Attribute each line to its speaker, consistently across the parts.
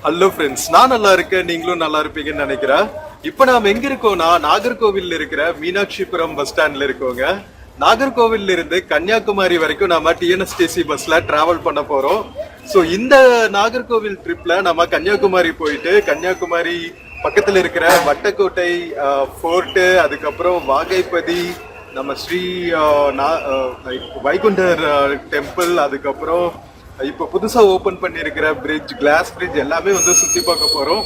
Speaker 1: Hello friends, நான் நல்லா இருக்கேன், நீங்களும் நல்லா இருப்பீங்கன்னு நினைக்கிறேன். இப்போ நாம எங்க இருக்கோம்னா நாகர்கோவில் இருக்கிற மீனாட்சிபுரம் பஸ் ஸ்டாண்ட்ல இருக்கோங்க. நாகர்கோவில் இருந்து கன்னியாகுமரி வரைக்கும் நாம டிஎன்எஸ்டிசி பஸ்ல டிராவல் பண்ண போறோம். ஸோ இந்த நாகர்கோவில் ட்ரிப்ல நம்ம கன்னியாகுமரி போயிட்டு கன்னியாகுமரி பக்கத்துல இருக்கிற வட்டக்கோட்டை ஃபோர்ட்டு, அதுக்கப்புறம் வாகைப்பதி, நம்ம ஸ்ரீ வைகுண்டர் டெம்பிள், அதுக்கப்புறம் இப்போ புதுசா ஓபன் பண்ணிருக்கிற பிரிட்ஜ், கிளாஸ் பிரிட்ஜ் எல்லாமே வந்து சுத்தி பார்க்க போறோம்.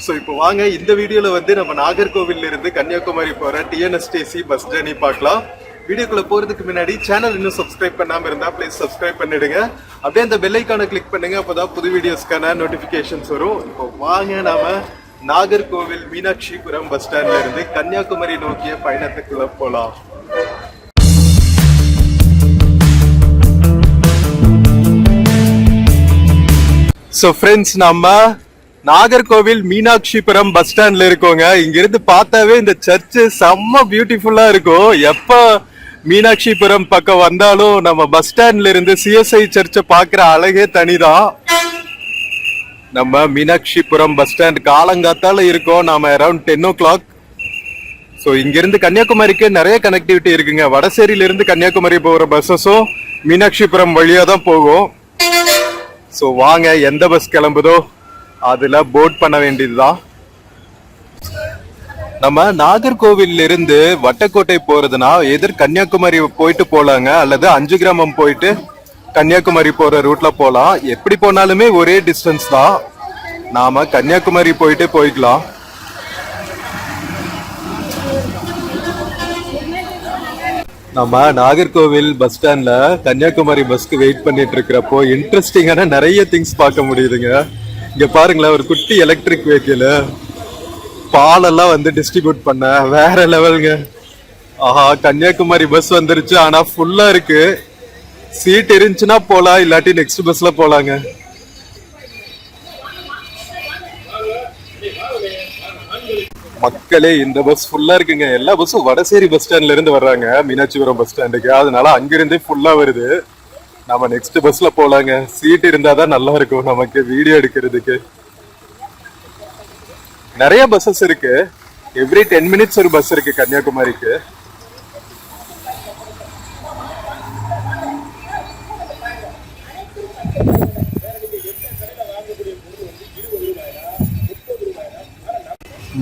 Speaker 1: ஸோ இப்போ வாங்க இந்த வீடியோல வந்து நம்ம நாகர்கோவில் இருந்து கன்னியாகுமரி போற டிஎன்எஸ்டிசி பஸ் ஜர்னி பார்க்கலாம். வீடியோக்குள்ள போறதுக்கு முன்னாடி சேனல் இன்னும் சப்ஸ்கிரைப் பண்ணாம இருந்தா ப்ளீஸ் சப்ஸ்கிரைப் பண்ணிடுங்க. அப்படியே அந்த பெல் ஐக்கானை கிளிக் பண்ணுங்க, அப்பதான் புது வீடியோஸ்க்கான நோட்டிபிகேஷன்ஸ் வரும். இப்போ வாங்க நாம நாகர்கோவில் மீனாட்சிபுரம் பஸ் ஸ்டாண்ட்ல இருந்து கன்னியாகுமரி நோக்கிய பயணத்துக்குள்ள போலாம். ஸோ ஃப்ரெண்ட்ஸ், நம்ம நாகர்கோவில் மீனாட்சிபுரம் பஸ் ஸ்டாண்ட்ல இருக்கோங்க. இங்கிருந்து பார்த்தாவே இந்த சர்ச்சு செம்ம பியூட்டிஃபுல்லா இருக்கும். எப்ப மீனாட்சிபுரம் பக்கம் வந்தாலும் நம்ம பஸ் ஸ்டாண்ட்ல இருந்து சிஎஸ்ஐ சர்ச்சை பார்க்குற அழகே தனிதான். நம்ம மீனாட்சிபுரம் பஸ் ஸ்டாண்ட் காலங்காத்தால இருக்கோம். நாம அரௌண்ட் 10 o'clock. ஸோ இங்கிருந்து கன்னியாகுமரிக்கு நிறைய கனெக்டிவிட்டி இருக்குங்க. வடசேரியில இருந்து கன்னியாகுமரி போகிற பஸ்ஸஸும் மீனாட்சிபுரம் வழியா தான் போகும். ஸோ வாங்க, எந்த பஸ் கிளம்புதோ அதுல போர்ட் பண்ண வேண்டியதுதான். நம்ம நாகர்கோவில் இருந்து வட்டக்கோட்டை போறதுனா எதிர் கன்னியாகுமரி போயிட்டு போலாங்க, அல்லது 5 கிராமம் போயிட்டு கன்னியாகுமரி போற ரூட்ல போலாம். எப்படி போனாலுமே ஒரே டிஸ்டன்ஸ் தான். நாம கன்னியாகுமரி போயிட்டு போய்க்கலாம். நம்ம நாகர்கோவில் பஸ் ஸ்டாண்ட்ல கன்னியாகுமரி பஸ்க்கு வெயிட் பண்ணிட்டு இருக்கிறப்போ இன்ட்ரெஸ்டிங்கான நிறைய திங்ஸ் பார்க்க முடியுதுங்க. இங்க பாருங்களேன், ஒரு குட்டி எலக்ட்ரிக் வெஹிக்கிள் பாலெல்லாம் வந்து டிஸ்ட்ரிபியூட் பண்ண வேற லெவலுங்க. ஆஹா, கன்னியாகுமரி பஸ் வந்துருச்சு. ஆனா ஃபுல்லா இருக்கு. சீட் இருந்துச்சுன்னா போலாம், இல்லாட்டி நெக்ஸ்ட் பஸ்ல போலாங்க. மக்களே, இந்த பஸ் ஃபுல்லா இருக்குங்க. எல்லா பஸ்ஸும் வடசேரி பஸ் ஸ்டாண்ட்ல இருந்து வர்றாங்க மீனாட்சிபுரம் பஸ் ஸ்டாண்டுக்கு. அதனால அங்கிருந்தே ஃபுல்லா வருது. நம்ம நெக்ஸ்ட் பஸ்ல போலாங்க. சீட் இருந்தாதான் நல்லா இருக்கும் நமக்கு வீடியோ எடுக்கிறதுக்கு. நிறைய பஸ்ஸஸ் இருக்கு. எவ்ரி 10 minutes ஒரு பஸ் இருக்கு கன்னியாகுமரிக்கு.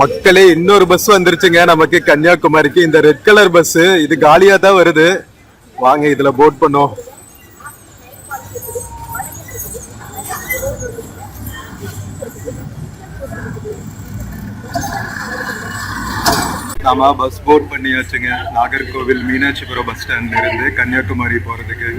Speaker 1: மக்களே, இன்னொரு பஸ் வந்துருச்சுங்க நமக்கு கன்னியாகுமரிக்கு. இந்த ரெட் கலர் பஸ் இது காலியா தான் வருது. வாங்க இதுல போட் பண்ணோம். நாம பஸ் போட் பண்ணியாச்சுங்க. நாகர்கோவில் மீனாட்சிபுரம் பஸ் ஸ்டாண்ட்ல இருந்து கன்னியாகுமரி போறதுக்கு.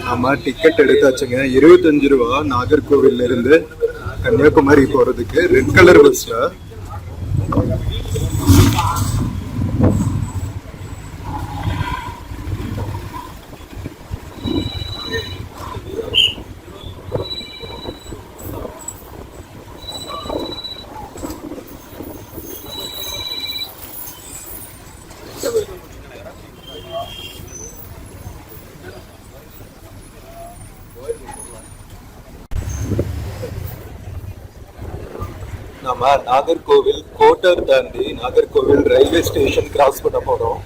Speaker 1: நம்ம டிக்கெட் எடுத்தாச்சுங்க. 25 ரூபா நாகர்கோவில் இருந்து கன்னியாகுமரி போறதுக்கு ரெட் கலர் பஸ்ல. நம்ம நாகர்கோவில் கோட்டர் தாண்டி நாகர்கோவில் ரயில்வே ஸ்டேஷன் கிராஸ் பண்ண போறோம்.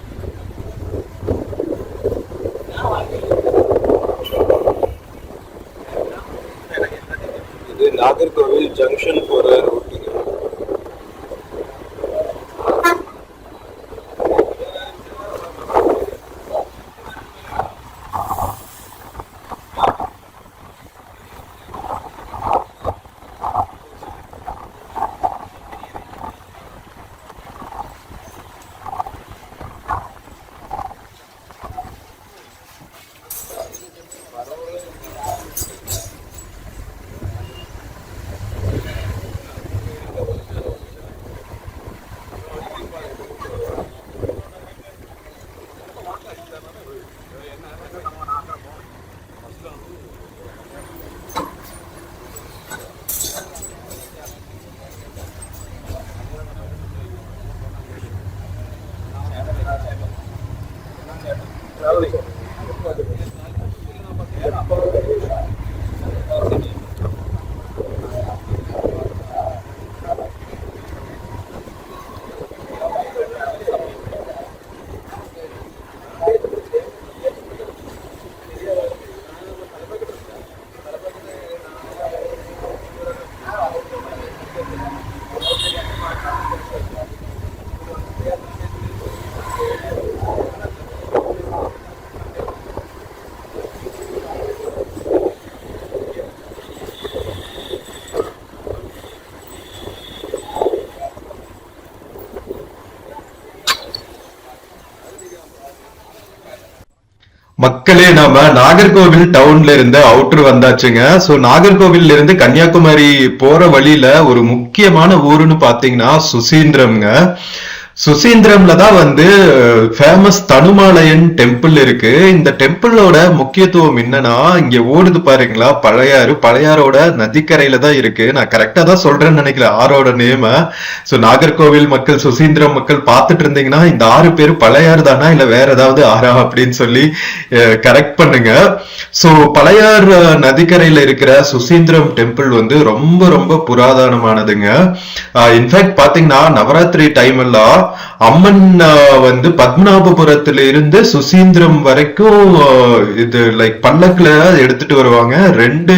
Speaker 1: இது நாகர்கோவில் ஜங்ஷன் போற ரூட்டுங்க. மக்களே, நாம நாகர்கோவில் டவுன்ல இருந்து அவுட்டர் வந்தாச்சுங்க. சோ நாகர்கோவில்ல இருந்து கன்னியாகுமரி போற வழியில ஒரு முக்கியமான ஊருன்னு பாத்தீங்கன்னா சுசீந்திரம்ங்க. சுசீந்திரம்ல தான் வந்து ஃபேமஸ் தனுமாலயன் டெம்பிள் இருக்கு. இந்த டெம்பிளோட முக்கியத்துவம் என்னன்னா, இங்க ஓடுது பாருங்களா பழையாறு, பழையாரோட நதிக்கரையில தான் இருக்கு. நான் கரெக்டா தான் சொல்றேன்னு நினைக்கிறேன் ஆறோட நேம. சோ நாகர்கோவில் மக்கள், சுசீந்திரம் மக்கள் பார்த்துட்டு இருந்தீங்கன்னா இந்த ஆறு பேரு பழையாறு தானா இல்ல வேற ஏதாவது ஆறா அப்படின்னு சொல்லி கரெக்ட் பண்ணுங்க. சோ பழையார் நதிக்கரையில இருக்கிற சுசீந்திரம் டெம்பிள் வந்து ரொம்ப ரொம்ப புராதனமானதுங்க. இன்ஃபேக்ட் பாத்தீங்கன்னா நவராத்திரி டைம் எல்லாம் அம்மன் வந்து பத்மநாபபுரத்துல இருந்து சுசீந்திரம் வரைக்கும் இது லைக் பல்லக்குல எடுத்துட்டு வருவாங்க. ரெண்டு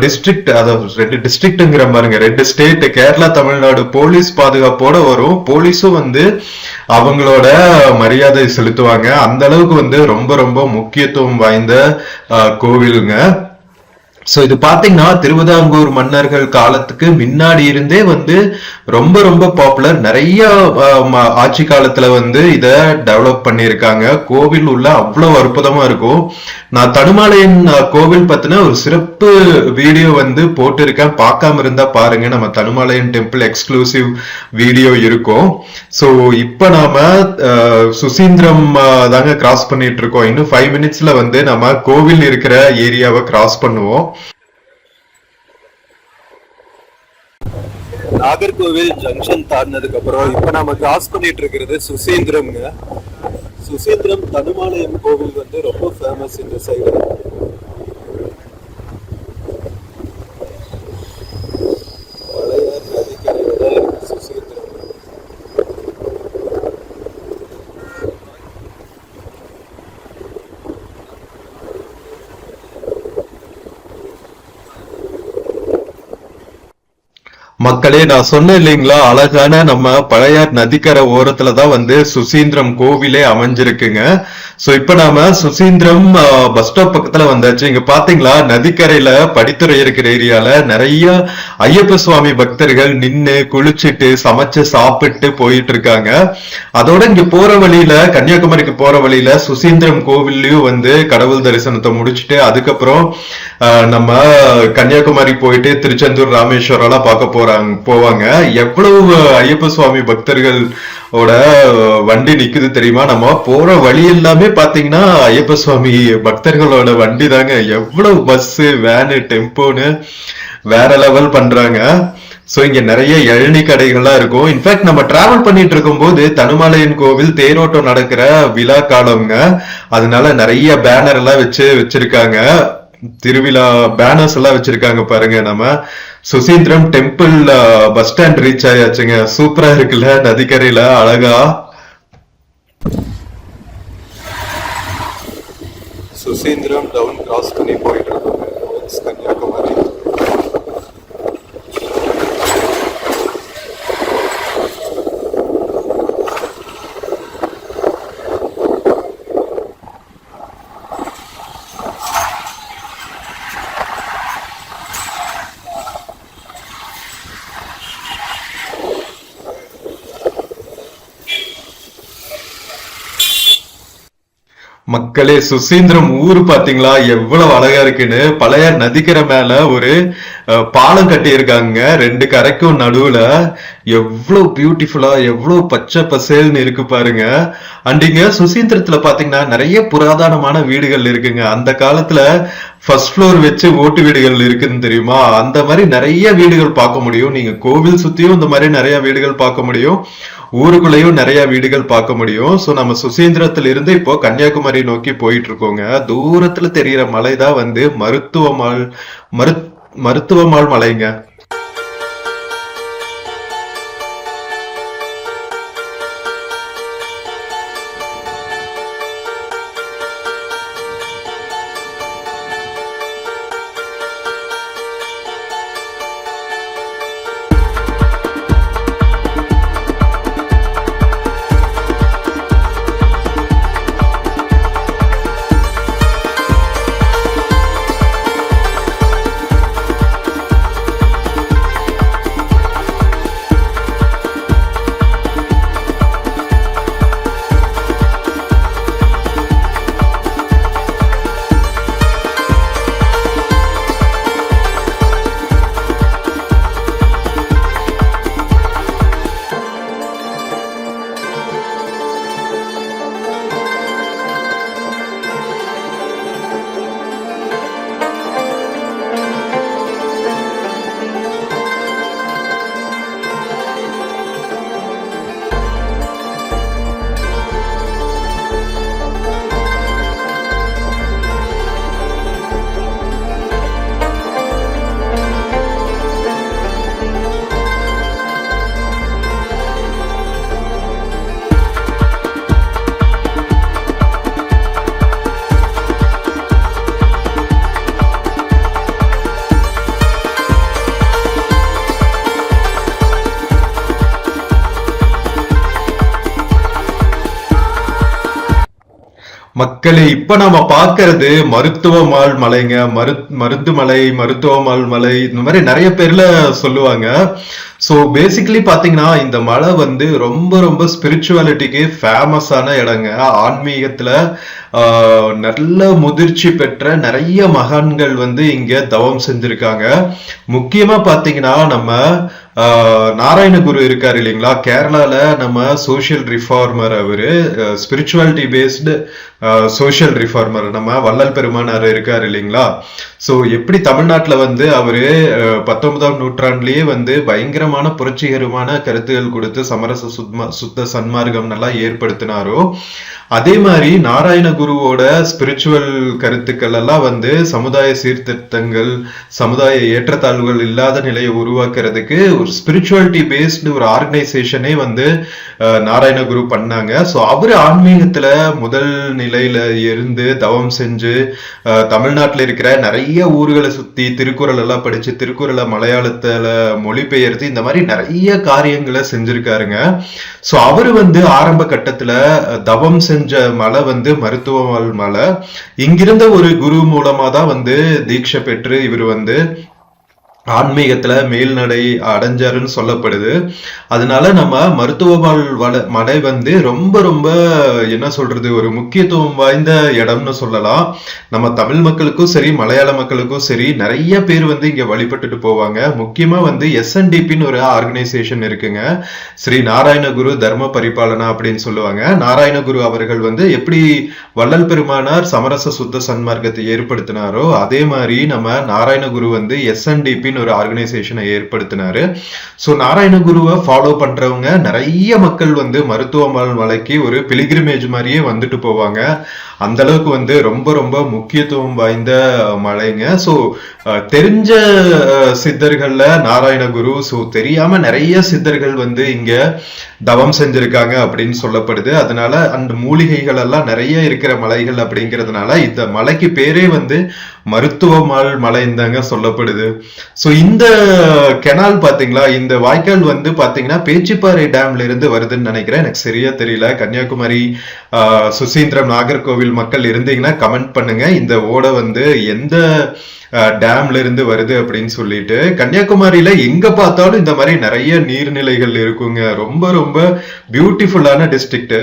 Speaker 1: டிஸ்ட்ரிக்ட், அதாவது ரெண்டு டிஸ்ட்ரிக்ட்ங்கிற பாருங்க, ரெண்டு ஸ்டேட், கேரளா தமிழ்நாடு போலீஸ் பாதுகாப்போட வரும். போலீஸும் வந்து அவங்களோட மரியாதை செலுத்துவாங்க. அந்த அளவுக்கு வந்து ரொம்ப ரொம்ப முக்கியத்துவம் வாய்ந்த கோவிலுங்க. சோ இது பாத்தீங்கன்னா திருவிதாங்கூர் மன்னர்கள் காலத்துக்கு முன்னாடி இருந்தே வந்து ரொம்ப ரொம்ப பாப்புலர். நிறைய ஆட்சி காலத்துல வந்து இத டெவலப் பண்ணிருக்காங்க. கோவில் உள்ள அவ்வளவு அற்புதமா இருக்கும். நான் தனுமாலயன் கோவில் பத்தின ஒரு சிறப்பு வீடியோ வந்து போட்டிருக்கேன். பார்க்காம இருந்தா பாருங்க, நம்ம தனுமாலயன் டெம்பிள் எக்ஸ்க்ளூசிவ் வீடியோ இருக்கும். சோ இப்ப நாம சுசீந்திரம் தாங்க கிராஸ் பண்ணிட்டு இருக்கோம். இன்னும் 5 மினிட்ஸ்ல வந்து நம்ம கோவில் இருக்கிற ஏரியாவை கிராஸ் பண்ணுவோம். நாகர்கோவில் ஜங்ஷன் தாண்டினதுக்கு அப்புறம் இப்ப நாம கிராஸ் பண்ணிட்டு இருக்கிறது சுசீந்திரம்ங்க. சுசீந்திரம் தனுமாலயம் கோவில் வந்து ரொம்ப ஃபேமஸ் இந்த சைடு. பழையார் நதிக்கரையோட சுசீந்திரம். மக்களே, நான் சொன்னேன் இல்லைங்களா, அழகான நம்ம பழையார் நதிக்கரை ஓரத்துலதான் வந்து சுசீந்திரம் கோவிலே அமைஞ்சிருக்குங்க. சோ இப்ப நாம சுசீந்திரம் பஸ் ஸ்டாப் பக்கத்துல வந்தாச்சு. இங்க பாத்தீங்களா நதிக்கரையில படித்துறை இருக்கிற ஏரியால நிறைய ஐயப்ப சுவாமி பக்தர்கள் நின்னு குளிச்சுட்டு சமைச்சு சாப்பிட்டு போயிட்டு இருக்காங்க. அதோட இங்க போற வழியில, கன்னியாகுமரிக்கு போற வழியில சுசீந்திரம் கோவில்லையும் வந்து கடவுள் தரிசனத்தை முடிச்சுட்டு அதுக்கப்புறம் நம்ம கன்னியாகுமரி போயிட்டு திருச்செந்தூர், ராமேஸ்வரம் எல்லாம் பார்க்க போவாங்க. எவ்வளவு ஐயப்ப சுவாமி பக்தர்களோட வண்டி நிக்குது தெரியுமா? நம்ம போற வழி எல்லாமே பாத்தீங்கன்னா ஐயப்ப சுவாமி பக்தர்களோட வண்டி தாங்க. எவ்வளவு பஸ், வேனு, டெம்போன்னு வேற லெவல் பண்றாங்க. சோ இங்க நிறைய இளநீ கடைகள்லாம் இருக்கும். இன்ஃபேக்ட் நம்ம டிராவல் பண்ணிட்டு இருக்கும் போது தனுமாலயன் கோவில் தேரோட்டம் நடக்கிற விழா காலம்ங்க. அதனால நிறைய பேனர் எல்லாம் வச்சிருக்காங்க. திருவிழா பேனர்ஸ் எல்லாம் வச்சிருக்காங்க பாருங்க. நம்ம Suchindram temple bus stand reach ஆயாச்சுங்க. சூப்பரா இருக்குல்ல நதிக்கரையில அழகா. சுசீந்திரம் டவுன் கிராஸ் பண்ணி போயிட்டு இருக்கோம் கன்னியாகுமரி. மக்களே, சுசீந்திரம் ஊரு பாத்தீங்களா எவ்வளவு அழகா இருக்குன்னு. பழைய நதிக்கரை மேல ஒரு பாலம் கட்டி இருக்காங்க. ரெண்டு கரைக்கும் நடுவுல எவ்வளவு பியூட்டிஃபுல்லா, எவ்வளவு பச்சை பசேல்னு இருக்கு பாருங்க. அண்ட் இங்க சுசீந்திரத்துல பாத்தீங்கன்னா நிறைய புராதனமான வீடுகள் இருக்குங்க. அந்த காலத்துல ஃபர்ஸ்ட் ஃப்ளோர் வச்சு ஓட்டு வீடுகள் இருக்குன்னு தெரியுமா? அந்த மாதிரி நிறைய வீடுகள் பார்க்க முடியும். நீங்க கோவில் சுத்தியும் இந்த மாதிரி நிறைய வீடுகள் பார்க்க முடியும். ஊருக்குள்ளேயும் நிறைய வீடுகள் பார்க்க முடியும். சோ நம்ம சுசீந்திரத்துல இருந்து இப்போ கன்னியாகுமரி நோக்கி போயிட்டு இருக்கோங்க. தூரத்துல தெரிகிற மலைதான் வந்து மருத்துவமால் மலைங்க. மக்களே, இப்ப நாம பாக்குறது மருத்துவமால் மலைங்க. மருந்து மலை, மருத்துவமால் மலை, இந்த மாதிரி நிறைய பேர்ல சொல்லுவாங்க. சோ பேசிக்கலி பாத்தீங்கன்னா இந்த மலை வந்து ரொம்ப ரொம்ப ஸ்பிரிச்சுவாலிட்டிக்கு ஃபேமஸான இடங்க. ஆன்மீகத்துல நல்ல முதிர்ச்சி பெற்ற நிறைய மகான்கள் வந்து இங்க தவம் செஞ்சிருக்காங்க. முக்கியமா பாத்தீங்கன்னா நம்ம நாராயணகுரு இருக்காரு இல்லைங்களா, கேரளால நம்ம சோசியல் ரிஃபார்மர். அவரு ஸ்பிரிச்சுவாலிட்டி பேஸ்டு சோசியல் ரிஃபார்மர். நம்ம வள்ளல் பெருமானார் இருக்காரு இல்லைங்களா. சோ எப்படி தமிழ்நாட்டுல வந்து அவரு 19ஆம் நூற்றாண்டுலயே வந்து பயங்கரமான புரட்சிகரமான கருத்துகள் கொடுத்து சமரச சுத்த சன்மார்க்கம் நல்லா ஏற்படுத்தினாரோ, அதே மாதிரி நாராயணகுருவோட ஸ்பிரிச்சுவல் கருத்துக்கள் எல்லாம் வந்து சமுதாய சீர்திருத்தங்கள், சமுதாய ஏற்றத்தாழ்வுகள் இல்லாத நிலையை உருவாக்குறதுக்கு ஒரு ஸ்பிரிச்சுவாலிட்டி பேஸ்டு ஒரு ஆர்கனைசேஷனே வந்து நாராயணகுரு பண்ணாங்க. ஸோ அவரு ஆன்மீகத்துல முதல் நிலையில இருந்து தவம் செஞ்சு தமிழ்நாட்டில் இருக்கிற நிறைய ஊர்களை சுத்தி திருக்குறள் எல்லாம் படிச்சு திருக்குறளை மலையாளத்துல மொழிபெயர்த்து இந்த மாதிரி நிறைய காரியங்களை செஞ்சிருக்காருங்க. ஸோ அவரு வந்து ஆரம்ப கட்டத்துல தவம் செஞ்ச மலை வந்து மருத்துவ மலை. இங்கிருந்த ஒரு குரு மூலமா தான் வந்து தீட்சை பெற்று இவர் வந்து ஆன்மீகத்துல மேல்நடை அடைஞ்சாருன்னு சொல்லப்படுது. அதனால நம்ம மருத்துவ மலை வந்து ரொம்ப ரொம்ப என்ன சொல்றது ஒரு முக்கியத்துவம் வாய்ந்த இடம்னு சொல்லலாம். நம்ம தமிழ் மக்களுக்கும் சரி மலையாள மக்களுக்கும் சரி நிறைய பேர் வந்து இங்க வழிபட்டுட்டு போவாங்க. முக்கியமா வந்து SNDPன்னு ஒரு ஆர்கனைசேஷன் இருக்குங்க, ஸ்ரீ நாராயணகுரு தர்ம பரிபாலனா அப்படின்னு சொல்லுவாங்க. நாராயணகுரு அவர்கள் வந்து எப்படி வள்ளல் பெருமானார் சமரச சுத்த சன்மார்க்கத்தை ஏற்படுத்தினாரோ அதே மாதிரி நம்ம நாராயணகுரு வந்து SNDP ஒரு ஆர்கனைசேஷனை ஏற்படுத்தினாரு. சோ நாராயணகுருவை ஃபாலோ பண்றவங்க நிறைய மக்கள் வந்து மருத்துவ மலைக்கு ஒரு பிலிகிரிமேஜ் மாதிரியே வந்துட்டு போவாங்க. அந்த அளவுக்கு வந்து ரொம்ப ரொம்ப முக்கியத்துவம் வாய்ந்த மலைங்க. சோ தெரிஞ்ச சித்தர்கள்ல நாராயணகுரு, சோ தெரியாம நிறைய சித்தர்கள் வந்து இங்க தவம் செஞ்சிருக்காங்க அப்படின்னு சொல்லப்படுது. அதனால அந்த மூலிகைகள் எல்லாம் நிறைய இருக்கிற மலைகள் அப்படிங்கிறதுனால இந்த மலைக்கு பேரே வந்து மருத்துவமால் மலைந்தாங்க சொல்லப்படுது. சோ இந்த கெனால் பாத்தீங்களா, இந்த வாய்க்கால் வந்து பாத்தீங்கன்னா பேச்சிப்பாறை டேம்ல இருந்து வருதுன்னு நினைக்கிறேன், எனக்கு சரியா தெரியல. கன்னியாகுமரி சுசீந்திரம் நாகர்கோவில் மக்கள் இருந்தீங்கன்னா கமெண்ட் பண்ணுங்க, இந்த ஓடை வந்து எந்த டேம்ல இருந்து வருது அப்படின்னு சொல்லிட்டு. கன்னியாகுமரியில எங்க பார்த்தாலும் இந்த மாதிரி நிறைய நீர்நிலைகள் இருக்குங்க. ரொம்ப ரொம்ப பியூட்டிஃபுல்லான டிஸ்ட்ரிக்ட்.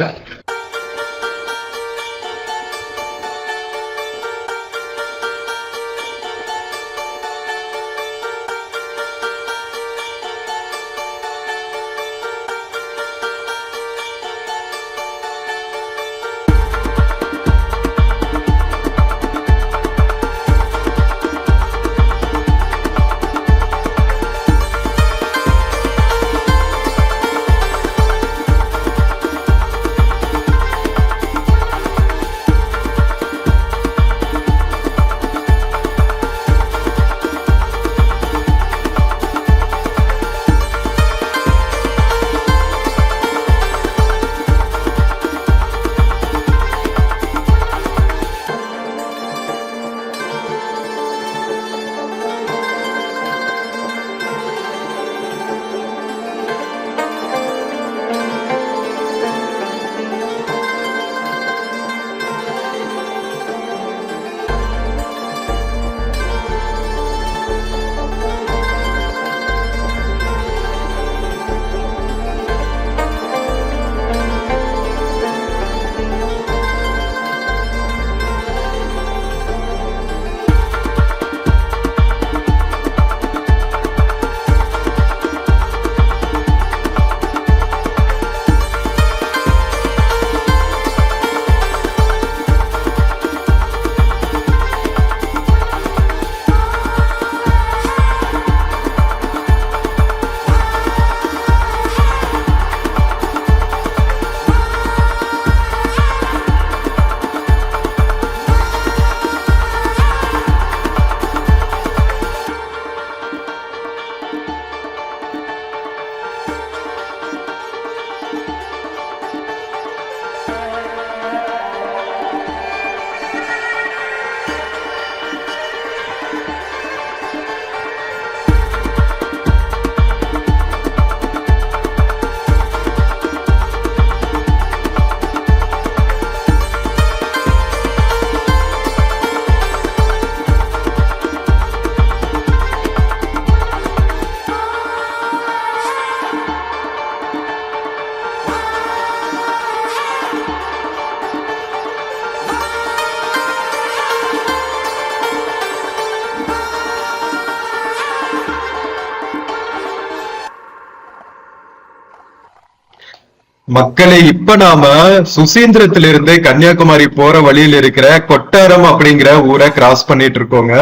Speaker 1: மக்களே, இப்ப நாம சுசீந்திரத்திலிருந்து கன்னியாகுமரி போற வழியில இருக்கிற கொட்டாரம் அப்படிங்கிற ஊரை கிராஸ் பண்ணிட்டு இருக்கோங்க.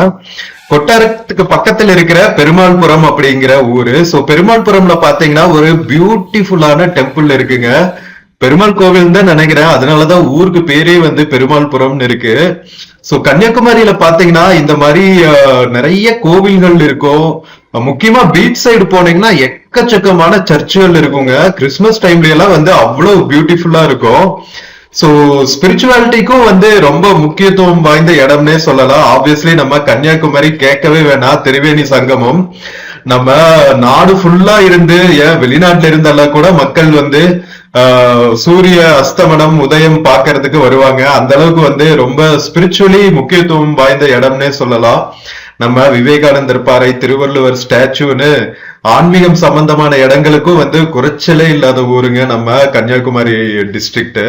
Speaker 1: கொட்டாரத்துக்கு பக்கத்துல இருக்கிற பெருமாள்புரம் அப்படிங்கிற ஊரு. சோ பெருமாள்புரம்ல பாத்தீங்கன்னா ஒரு பியூட்டிஃபுல்லான டெம்பிள் இருக்குங்க. பெருமாள் கோவில் தான் நினைக்கிறேன், அதனாலதான் ஊருக்கு பேரே வந்து பெருமாள்புரம்னு இருக்கு. சோ கன்னியாகுமரியில பாத்தீங்கன்னா இந்த மாதிரி நிறைய கோவில்கள் இருக்கும். முக்கியமா பீச் சைடு போனீங்கன்னா எக்கச்சக்கமான சர்ச்சுகள் இருக்குங்க. கிறிஸ்துமஸ் டைம்ல எல்லாம் வந்து அவ்வளவு பியூட்டிஃபுல்லா இருக்கும். சோ ஸ்பிரிச்சுவாலிட்டிக்கும் வந்து ரொம்ப முக்கியத்துவம் வாய்ந்த இடம்னே சொல்லலாம். ஆப்வியஸ்லி நம்ம கன்னியாகுமரி கேட்கவே வேணாம், திரிவேணி சங்கமம். நம்ம நாடு ஃபுல்லா இருந்து, ஏன் வெளிநாட்டுல இருந்தெல்லாம் கூட மக்கள் வந்து சூரிய அஸ்தமனம் உதயம் பாக்குறதுக்கு வருவாங்க. அந்த அளவுக்கு வந்து ரொம்ப ஸ்பிரிச்சுவலி முக்கியத்துவம் வாய்ந்த இடம்னே சொல்லலாம். நம்ம விவேகானந்தர் பாறை, திருவள்ளுவர் ஸ்டாச்சுன்னு ஆன்மீகம் சம்பந்தமான இடங்களுக்கும் வந்து குறைச்சலே இல்லாத ஊருங்க நம்ம கன்னியாகுமரி டிஸ்ட்ரிக்ட்.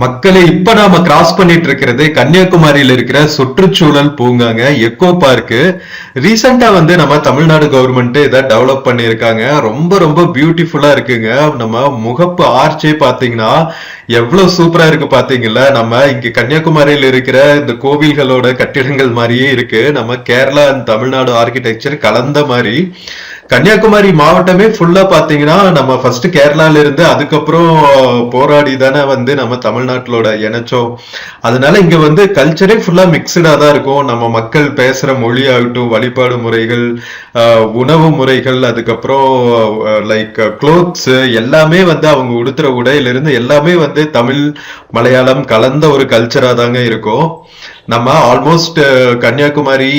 Speaker 1: மக்களே, இப்ப நாம கிராஸ் பண்ணிட்டு இருக்கிறது கன்னியாகுமரியில இருக்கிற சுற்றுச்சூழல் பூங்காங்க, எக்கோ பார்க்கு. ரீசெண்டா வந்து நம்ம தமிழ்நாடு கவர்மெண்ட் இதை டெவலப் பண்ணியிருக்காங்க. ரொம்ப ரொம்ப பியூட்டிஃபுல்லா இருக்குங்க. நம்ம முகப்பு ஆர்ச்சே பாத்தீங்கன்னா எவ்வளவு சூப்பரா இருக்கு பாத்தீங்கல்ல. நம்ம இங்க கன்னியாகுமரியில இருக்கிற இந்த கோவில்களோட கட்டிடங்கள் மாதிரியே இருக்கு. நம்ம கேரளா அண்ட் தமிழ்நாடு ஆர்கிடெக்சர் கலந்த மாதிரி. கன்னியாகுமரி மாவட்டமே ஃபுல்லா பாத்தீங்கன்னா நம்ம ஃபர்ஸ்ட் கேரளால இருந்து அதுக்கப்புறம் போராடி தானே வந்து நம்ம தமிழ்நாட்டிலோட இணைச்சோம். அதனால இங்க வந்து கல்ச்சரே ஃபுல்லா மிக்சடா தான் இருக்கும். நம்ம மக்கள் பேசுற மொழி ஆகட்டும், வழிபாடு முறைகள், உணவு முறைகள், அதுக்கப்புறம் லைக் க்ளோத்ஸ் எல்லாமே வந்து அவங்க உடுத்துற உடையில இருந்து எல்லாமே வந்து தமிழ் மலையாளம் கலந்த ஒரு கல்ச்சரா தாங்க இருக்கும். நம்ம ஆல்மோஸ்ட் கன்னியாகுமரி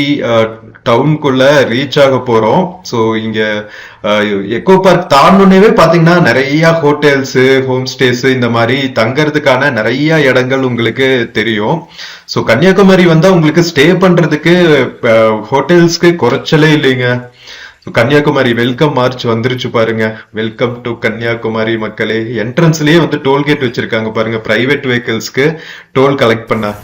Speaker 1: டவுனுக்குள்ள ரீச் ஆக போறோம். ஸோ இங்க எக்கோ பார்க் தாண்டனவே பாத்தீங்கன்னா நிறைய ஹோட்டல்ஸ், ஹோம் ஸ்டேஸ், இந்த மாதிரி தங்கறதுக்கான நிறைய இடங்கள் உங்களுக்கு தெரியும். ஸோ கன்னியாகுமரி வந்தா உங்களுக்கு ஸ்டே பண்றதுக்கு ஹோட்டல்ஸ்க்கு குறைச்சலே இல்லைங்க. கன்னியாகுமரி வெல்கம் மார்ச் வந்துருச்சு பாருங்க. வெல்கம் டு கன்னியாகுமரி மக்களே. என்ட்ரன்ஸ்லயே வந்து டோல்கேட் வச்சிருக்காங்க பாருங்க, பிரைவேட் வெஹிக்கிள்ஸ்க்கு டோல் கலெக்ட் பண்ண.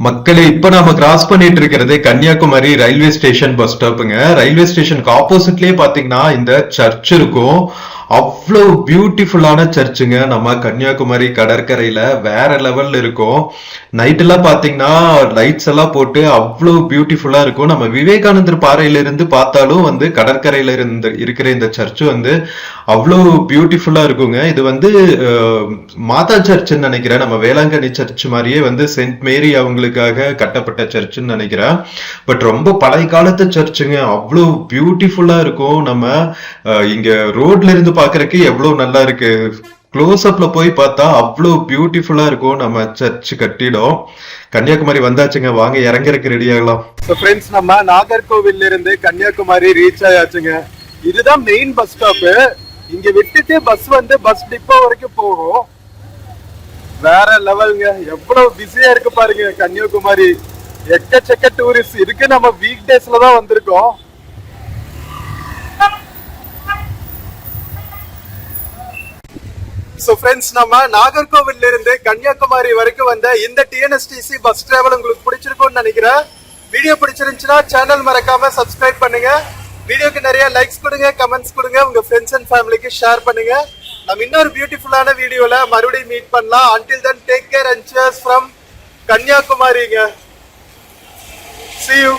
Speaker 1: மக்களே, இப்ப நாம கிராஸ் பண்ணிட்டு இருக்கிறது கன்னியாகுமரி ரயில்வே ஸ்டேஷன் பஸ் ஸ்டாப்புங்க. ரயில்வே ஸ்டேஷனுக்கு ஆப்போசிட்லயே பாத்தீங்கன்னா இந்த சர்ச் இருக்கும்.
Speaker 2: அவ்வளோ பியூட்டிஃபுல்லான சர்ச்சுங்க. நம்ம கன்னியாகுமரி கடற்கரையில வேற லெவல்ல இருக்கும். நைட் எல்லாம் பாத்தீங்கன்னா லைட்ஸ் எல்லாம் போட்டு அவ்வளோ பியூட்டிஃபுல்லா இருக்கும். நம்ம விவேகானந்தர் பாறையில இருந்து பார்த்தாலும் வந்து கடற்கரையில இருந்து இருக்கிற இந்த சர்ச் வந்து அவ்வளோ பியூட்டிஃபுல்லா இருக்குங்க. இது வந்து மாதா சர்ச்ன்னு நினைக்கிறேன். நம்ம வேளாங்கண்ணி சர்ச் மாதிரியே வந்து சென்ட் மேரி அவங்களுக்காக கட்டப்பட்ட சர்ச்சுன்னு நினைக்கிறேன். பட் ரொம்ப பழைய காலத்து சர்ச்சுங்க. அவ்வளோ பியூட்டிஃபுல்லா இருக்கும். நம்ம இங்க ரோட்ல இருந்து பாக்குறதுக்கு எவ்வளவு நல்லா இருக்கு. க்ளோஸ் அப்ல போய் பார்த்தா அவ்வளோ பியூட்டிஃபுல்லா இருக்கும் நம்ம சர்ச் கட்டிடம். கன்னியாகுமரி வந்தாச்சுங்க, வாங்க இறங்குறதுக்கு ரெடி ஆகலாம்.
Speaker 1: ஸோ ஃப்ரெண்ட்ஸ், நம்ம நாகர்கோவில்ல இருந்து கன்னியாகுமரி ரீச் ஆயாச்சுங்க. இதுதான் மெயின் பஸ் ஸ்டாப். இங்க விட்டுட்டு பஸ் வந்து பஸ் டிப்போ வரைக்கும் போகும். வேற லெவலுங்க. எவ்வளவு பிஸியா இருக்கு பாருங்க கன்னியாகுமரி. எக்கச்சக்க டூரிஸ்ட் இருக்கு. நம்ம வீக் டேஸ்ல தான் வந்திருக்கோம். சோ ஃப்ரெண்ட்ஸ், நம்ம நாகர்கோவில்ல இருந்து கன்னியாகுமரி வரைக்கும் வந்த இந்த டிஎன்எஸ்டிசி பஸ் டிராவல் உங்களுக்கு பிடிச்சிருக்கும்னு நினைக்கிறேன். வீடியோ பிடிச்சிருந்துச்சுன்னா சேனல் மறக்காம சப்ஸ்கிரைப் பண்ணுங்க. வீடியோக்கு நிறைய லைக்ஸ் கொடுங்க, கமெண்ட்ஸ் கொடுங்க, உங்க ஃப்ரெண்ட்ஸ் அண்ட் ஃபேமிலிக்கு ஷேர் பண்ணுங்க. நம்ம இன்னொரு பியூட்டிஃபுல்லான வீடியோல மறுபடியும் மீட் பண்ணலாம். until then take care and cheers from கன்னியாகுமரிங்க. see you.